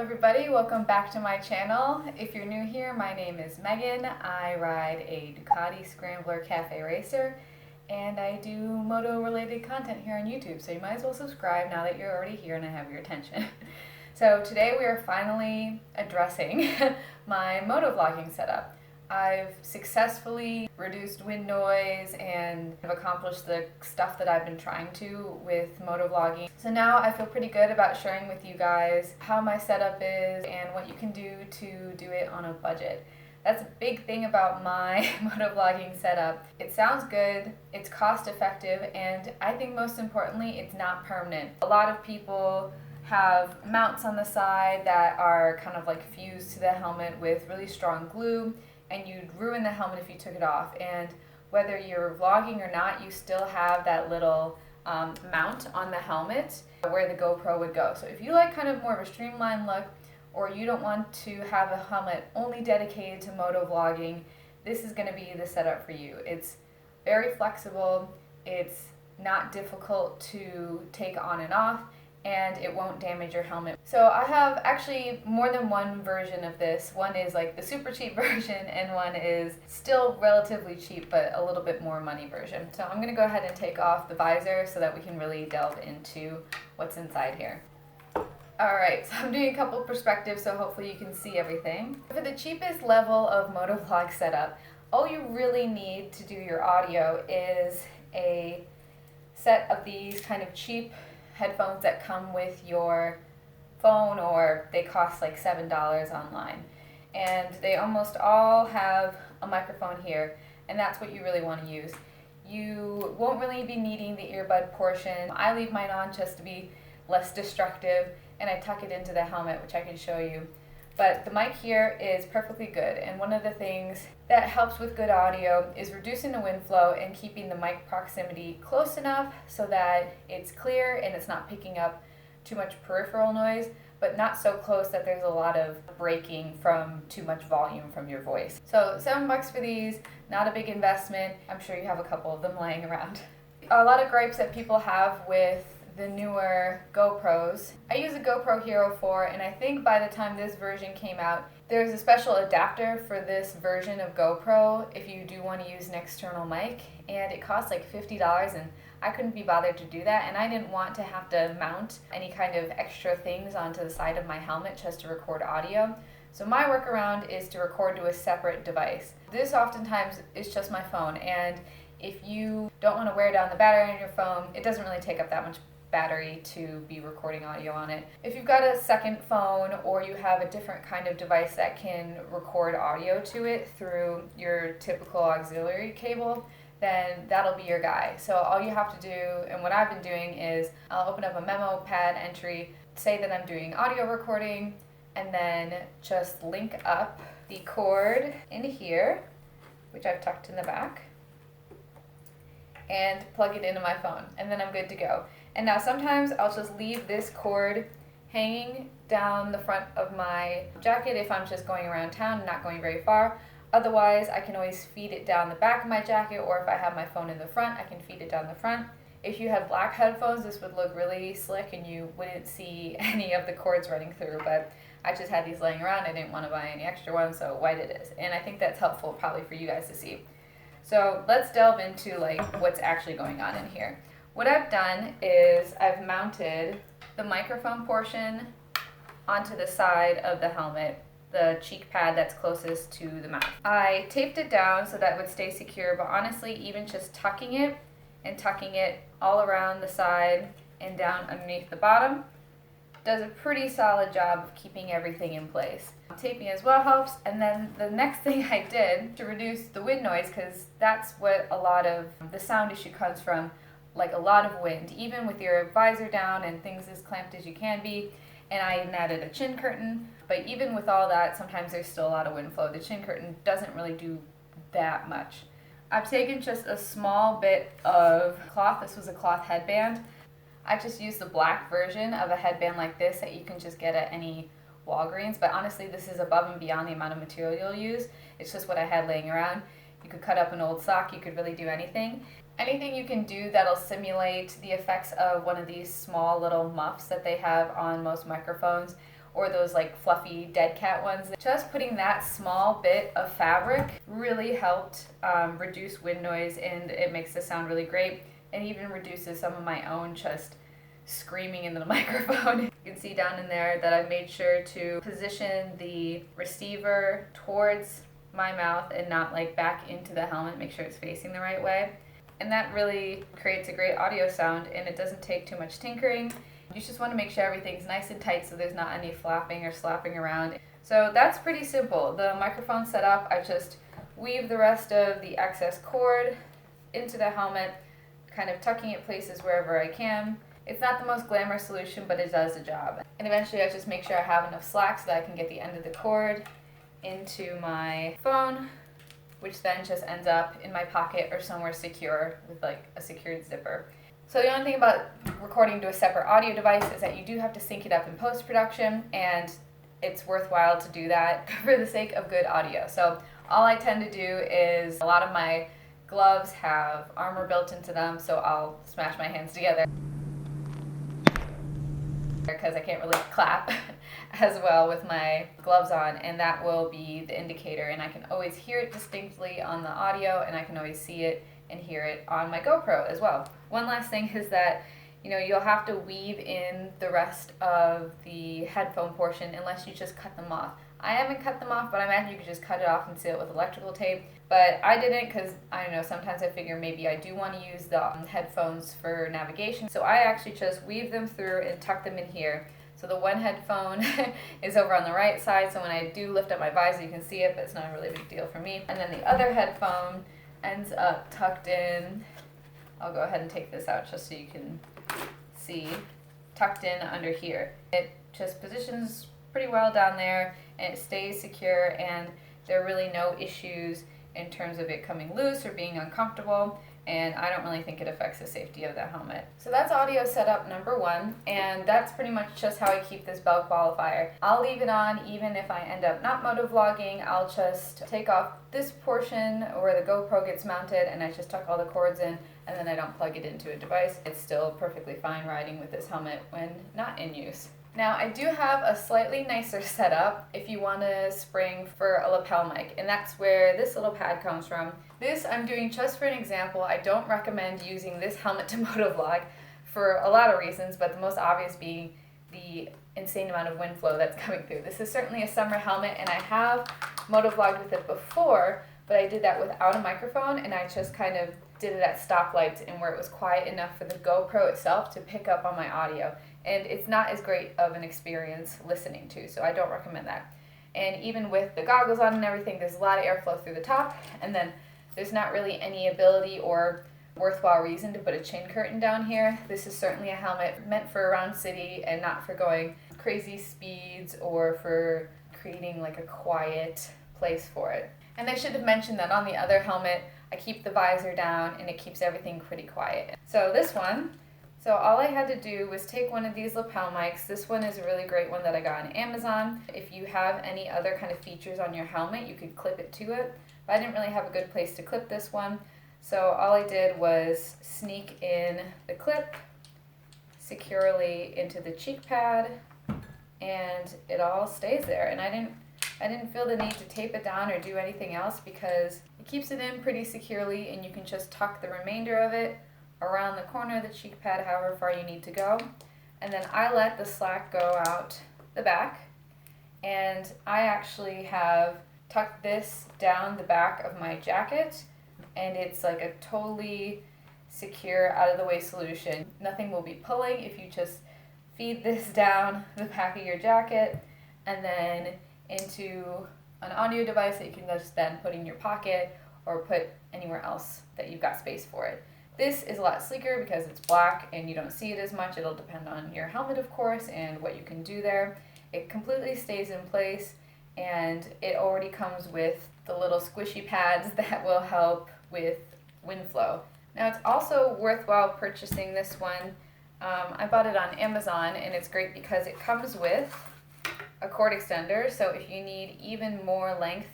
everybody, welcome back to my channel. If you're new here, my name is Megan. I ride a Ducati Scrambler Cafe Racer and I do moto related content here on YouTube, so you might as well subscribe now that you're already here and I have your attention. So today we are finally addressing my motovlogging setup. I've successfully reduced wind noise and have accomplished the stuff that I've been trying to with motovlogging. So now I feel pretty good about sharing with you guys how my setup is and what you can do to do it on a budget. That's a big thing about my motovlogging setup. It sounds good, it's cost effective, and I think most importantly, it's not permanent. A lot of people have mounts on the side that are kind of like fused to the helmet with really strong glue, and you'd ruin the helmet if you took it off. And whether you're vlogging or not, you still have that little mount on the helmet where the GoPro would go. So if you like kind of more of a streamlined look, or you don't want to have a helmet only dedicated to moto vlogging, this is going to be the setup for you. It's very flexible, it's not difficult to take on and off, and it won't damage your helmet. So I have actually more than one version of this. One is like the super cheap version and one is still relatively cheap but a little bit more money version. So I'm going to go ahead and take off the visor so that we can really delve into what's inside here. Alright, so I'm doing a couple perspectives so hopefully you can see everything. For the cheapest level of motovlog setup, all you really need to do your audio is a set of these kind of cheap headphones that come with your phone, or they cost like $7 online. And they almost all have a microphone here, and that's what you really want to use. You won't really be needing the earbud portion. I leave mine on just to be less destructive, and I tuck it into the helmet, which I can show you. But the mic here is perfectly good, and one of the things that helps with good audio is reducing the wind flow and keeping the mic proximity close enough so that it's clear and it's not picking up too much peripheral noise, but not so close that there's a lot of breaking from too much volume from your voice. So $7 for these, not a big investment. I'm sure you have a couple of them laying around. A lot of gripes that people have with the newer GoPros. I use a GoPro Hero 4, and I think by the time this version came out, there's a special adapter for this version of GoPro if you do want to use an external mic, and it costs like $50, and I couldn't be bothered to do that, and I didn't want to have to mount any kind of extra things onto the side of my helmet just to record audio. So my workaround is to record to a separate device. This oftentimes is just my phone, and if you don't want to wear down the battery on your phone, it doesn't really take up that much battery to be recording audio on it. If you've got a second phone, or you have a different kind of device that can record audio to it through your typical auxiliary cable, then that'll be your guy. So all you have to do, and what I've been doing, is I'll open up a memo pad entry, say that I'm doing audio recording, and then just link up the cord in here, which I've tucked in the back, and plug it into my phone, and then I'm good to go. And now sometimes I'll just leave this cord hanging down the front of my jacket if I'm just going around town and not going very far. Otherwise, I can always feed it down the back of my jacket, or if I have my phone in the front, I can feed it down the front. If you had black headphones, this would look really slick and you wouldn't see any of the cords running through, but I just had these laying around. I didn't want to buy any extra ones, so white it is. And I think that's helpful probably for you guys to see. So let's delve into like what's actually going on in here. What I've done is I've mounted the microphone portion onto the side of the helmet, the cheek pad that's closest to the mouth. I taped it down so that it would stay secure, but honestly, even just tucking it and tucking it all around the side and down underneath the bottom does a pretty solid job of keeping everything in place. Taping as well helps, and then the next thing I did to reduce the wind noise, because that's what a lot of the sound issue comes from, like a lot of wind, even with your visor down and things as clamped as you can be. And I even added a chin curtain, but even with all that, sometimes there's still a lot of wind flow. The chin curtain doesn't really do that much. I've taken just a small bit of cloth. This was a cloth headband. I just used the black version of a headband like this that you can just get at any Walgreens, but honestly this is above and beyond the amount of material you'll use. It's just what I had laying around. You could cut up an old sock, you could really do anything. Anything you can do that'll simulate the effects of one of these small little muffs that they have on most microphones, or those like fluffy dead cat ones. Just putting that small bit of fabric really helped reduce wind noise, and it makes the sound really great, and even reduces some of my own just screaming into the microphone. You can see down in there that I've made sure to position the receiver towards my mouth and not like back into the helmet, make sure it's facing the right way. And that really creates a great audio sound, and it doesn't take too much tinkering. You just want to make sure everything's nice and tight so there's not any flapping or slapping around. So that's pretty simple. The microphone setup, I just weave the rest of the excess cord into the helmet, kind of tucking it places wherever I can. It's not the most glamorous solution, but it does the job. And eventually I just make sure I have enough slack so that I can get the end of the cord into my phone, which then just ends up in my pocket or somewhere secure with like a secured zipper. So the only thing about recording to a separate audio device is that you do have to sync it up in post-production, and it's worthwhile to do that for the sake of good audio. So all I tend to do is, a lot of my gloves have armor built into them, so I'll smash my hands together because I can't really clap as well with my gloves on, and that will be the indicator, and I can always hear it distinctly on the audio, and I can always see it and hear it on my GoPro as well. One last thing is that you'll have to weave in the rest of the headphone portion unless you just cut them off. I haven't cut them off, but I imagine you could just cut it off and seal it with electrical tape. But I didn't, because I don't know, sometimes I figure maybe I do want to use the headphones for navigation. So I actually just weave them through and tuck them in here. So the one headphone is over on the right side, so when I do lift up my visor you can see it, but it's not a really big deal for me. And then the other headphone ends up tucked in. I'll go ahead and take this out just so you can see, tucked in under here. It just positions pretty well down there, and it stays secure, and there are really no issues in terms of it coming loose or being uncomfortable, and I don't really think it affects the safety of the helmet. So that's audio setup number one, and that's pretty much just how I keep this Bell Qualifier. I'll leave it on even if I end up not motovlogging. I'll just take off this portion where the GoPro gets mounted, and I just tuck all the cords in, and then I don't plug it into a device. It's still perfectly fine riding with this helmet when not in use. Now, I do have a slightly nicer setup if you want to spring for a lapel mic, and that's where this little pad comes from. This I'm doing just for an example. I don't recommend using this helmet to motovlog for a lot of reasons, but the most obvious being the insane amount of wind flow that's coming through. This is certainly a summer helmet, and I have motovlogged with it before, but I did that without a microphone, and I just kind of did it at stoplights and where it was quiet enough for the GoPro itself to pick up on my audio. And it's not as great of an experience listening to, so I don't recommend that. And even with the goggles on and everything, there's a lot of airflow through the top, and then there's not really any ability or worthwhile reason to put a chin curtain down here. This is certainly a helmet meant for around city and not for going crazy speeds or for creating like a quiet place for it. And I should have mentioned that on the other helmet, I keep the visor down and it keeps everything pretty quiet. So this one, so all I had to do was take one of these lapel mics. This one is a really great one that I got on Amazon. If you have any other kind of features on your helmet, you could clip it to it. But I didn't really have a good place to clip this one. So all I did was sneak in the clip securely into the cheek pad, and it all stays there. And I didn't feel the need to tape it down or do anything else because it keeps it in pretty securely, and you can just tuck the remainder of it around the corner of the cheek pad however far you need to go. And then I let the slack go out the back, and I actually have tucked this down the back of my jacket, and it's like a totally secure out of the way solution. Nothing will be pulling if you just feed this down the back of your jacket and then into an audio device that you can just then put in your pocket or put anywhere else that you've got space for it. This is a lot sleeker because it's black and you don't see it as much. It'll depend on your helmet, of course, and what you can do there. It completely stays in place, and it already comes with the little squishy pads that will help with wind flow. Now, it's also worthwhile purchasing this one. I bought it on Amazon, and it's great because it comes with a cord extender, so if you need even more length,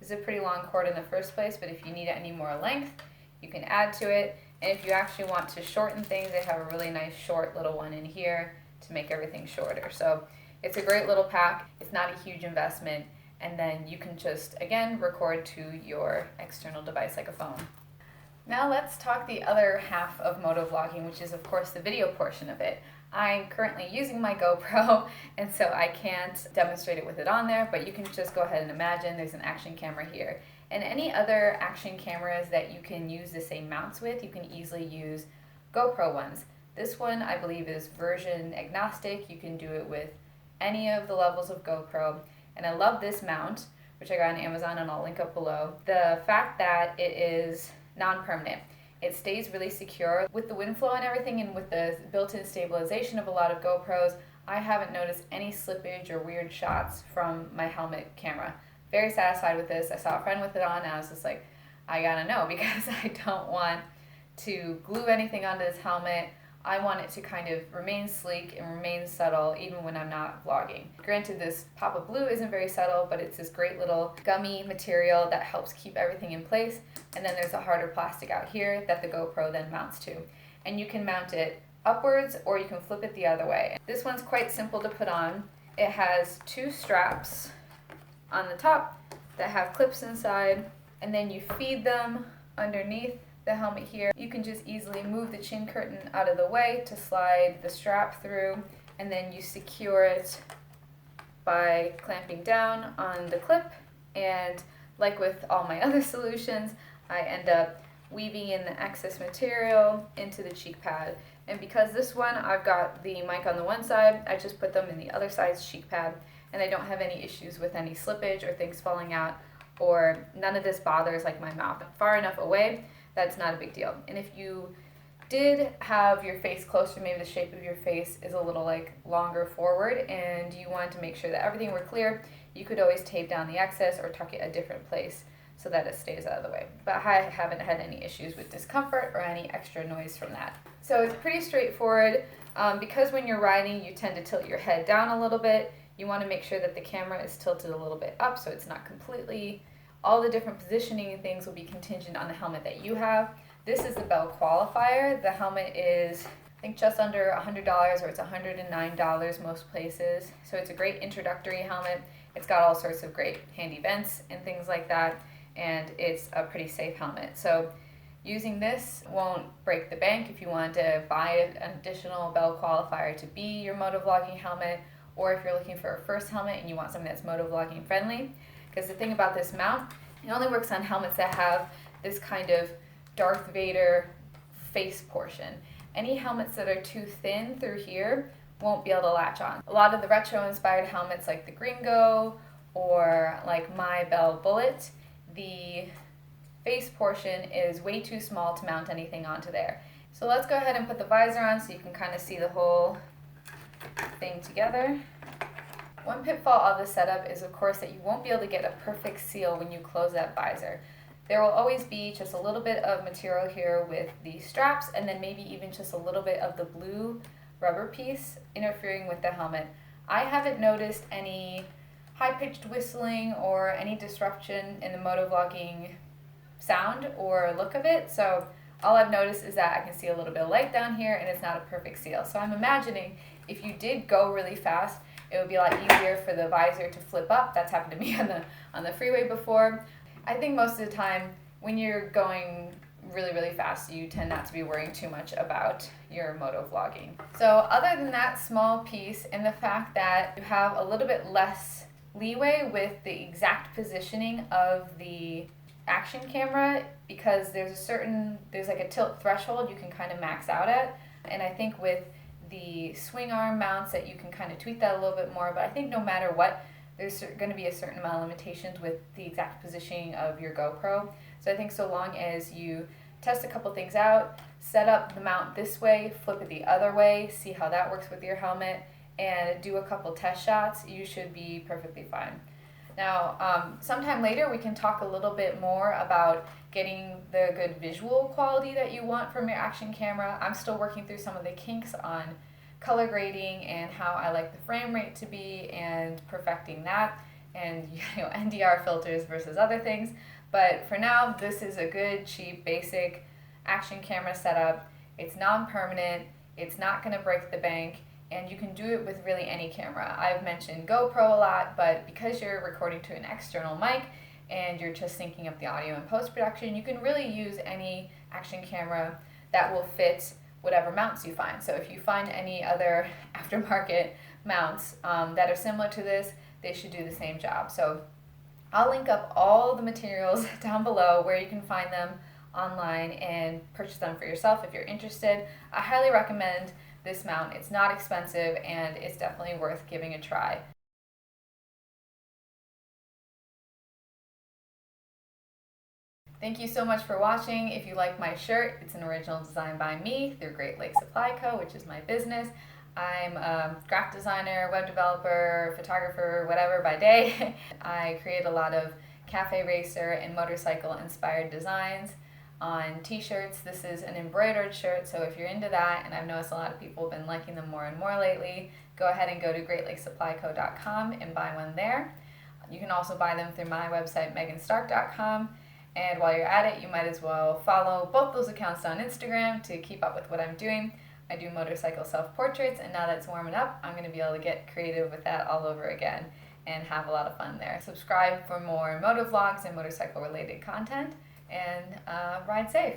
this is a pretty long cord in the first place, but if you need any more length, you can add to it. And if you actually want to shorten things, they have a really nice short little one in here to make everything shorter. So It's a great little pack. It's not a huge investment. And then you can just, again, record to your external device like a phone. Now let's talk the other half of motovlogging, which is of course the video portion of it. I'm currently using my GoPro, and so I can't demonstrate it with it on there, but you can just go ahead and imagine there's an action camera here. And any other action cameras that you can use the same mounts with, you can easily use GoPro ones. This one, I believe, is version agnostic. You can do it with any of the levels of GoPro. And I love this mount, which I got on Amazon, and I'll link up below. The fact that it is non-permanent. It stays really secure. With the wind flow and everything, and with the built-in stabilization of a lot of GoPros, I haven't noticed any slippage or weird shots from my helmet camera. Very satisfied with this. I saw a friend with it on, and I was just like, I gotta know, because I don't want to glue anything onto this helmet. I want it to kind of remain sleek and remain subtle even when I'm not vlogging. Granted, this pop of blue isn't very subtle, but it's this great little gummy material that helps keep everything in place. And then there's a harder plastic out here that the GoPro then mounts to. And you can mount it upwards or you can flip it the other way. This one's quite simple to put on. It has two straps on the top that have clips inside, and then you feed them underneath the helmet here. You can just easily move the chin curtain out of the way to slide the strap through, and then you secure it by clamping down on the clip. And like with all my other solutions, I end up weaving in the excess material into the cheek pad. And because this one, I've got the mic on the one side, I just put them in the other side's cheek pad, and I don't have any issues with any slippage or things falling out, or none of this bothers like my mouth. Far enough away, that's not a big deal. And if you did have your face closer, maybe the shape of your face is a little like longer forward, and you wanted to make sure that everything were clear, you could always tape down the excess or tuck it a different place so that it stays out of the way. But I haven't had any issues with discomfort or any extra noise from that. So it's pretty straightforward. Because when you're riding, you tend to tilt your head down a little bit. You want to make sure that the camera is tilted a little bit up so it's not completely. All the different positioning and things will be contingent on the helmet that you have. This is the Bell Qualifier. The helmet is, I think, just under $100, or it's $109 most places. So it's a great introductory helmet. It's got all sorts of great handy vents and things like that, and it's a pretty safe helmet. So using this won't break the bank if you want to buy an additional Bell Qualifier to be your motovlogging helmet, or if you're looking for a first helmet and you want something that's motovlogging friendly. Because the thing about this mount, it only works on helmets that have this kind of Darth Vader face portion. Any helmets that are too thin through here won't be able to latch on. A lot of the retro-inspired helmets like the Gringo or like my Bell Bullet, the face portion is way too small to mount anything onto there. So let's go ahead and put the visor on so you can kind of see the whole thing together. One pitfall of the setup is, of course, that you won't be able to get a perfect seal when you close that visor. There will always be just a little bit of material here with the straps, and then maybe even just a little bit of the blue rubber piece interfering with the helmet. I haven't noticed any high-pitched whistling or any disruption in the motovlogging sound or look of it, so all I've noticed is that I can see a little bit of light down here, and it's not a perfect seal. So I'm imagining if you did go really fast, it would be a lot easier for the visor to flip up. That's happened to me on the freeway before. I think most of the time when you're going really, really fast, you tend not to be worrying too much about your motovlogging. So other than that small piece and the fact that you have a little bit less leeway with the exact positioning of the action camera, because there's like a tilt threshold you can kind of max out at, and I think with the swing arm mounts that you can kind of tweak that a little bit more, but I think no matter what, there's going to be a certain amount of limitations with the exact positioning of your GoPro. So I think so long as you test a couple things out, set up the mount this way, flip it the other way, see how that works with your helmet, and do a couple test shots, you should be perfectly fine. Now, sometime later we can talk a little bit more about getting the good visual quality that you want from your action camera. I'm still working through some of the kinks on color grading and how I like the frame rate to be and perfecting that, and NDR filters versus other things. But for now, this is a good, cheap, basic action camera setup. It's non-permanent, it's not going to break the bank, and you can do it with really any camera. I've mentioned GoPro a lot, but because you're recording to an external mic and you're just syncing up the audio in post-production, you can really use any action camera that will fit whatever mounts you find. So if you find any other aftermarket mounts that are similar to this, they should do the same job. So I'll link up all the materials down below where you can find them online and purchase them for yourself if you're interested. I highly recommend this mount. It's not expensive and it's definitely worth giving a try. Thank you so much for watching. If you like my shirt, it's an original design by me through Great Lakes Supply Co., which is my business. I'm a graphic designer, web developer, photographer, whatever by day. I create a lot of cafe racer and motorcycle inspired designs on t-shirts. This is an embroidered shirt, so if you're into that, and I've noticed a lot of people have been liking them more and more lately, go ahead and go to greatlakesupplyco.com and buy one there. You can also buy them through my website, meganstark.com. And while you're at it, you might as well follow both those accounts on Instagram to keep up with what I'm doing. I do motorcycle self-portraits, and now that's warming up, I'm going to be able to get creative with that all over again and have a lot of fun there. Subscribe for more motovlogs and motorcycle-related content, and ride safe.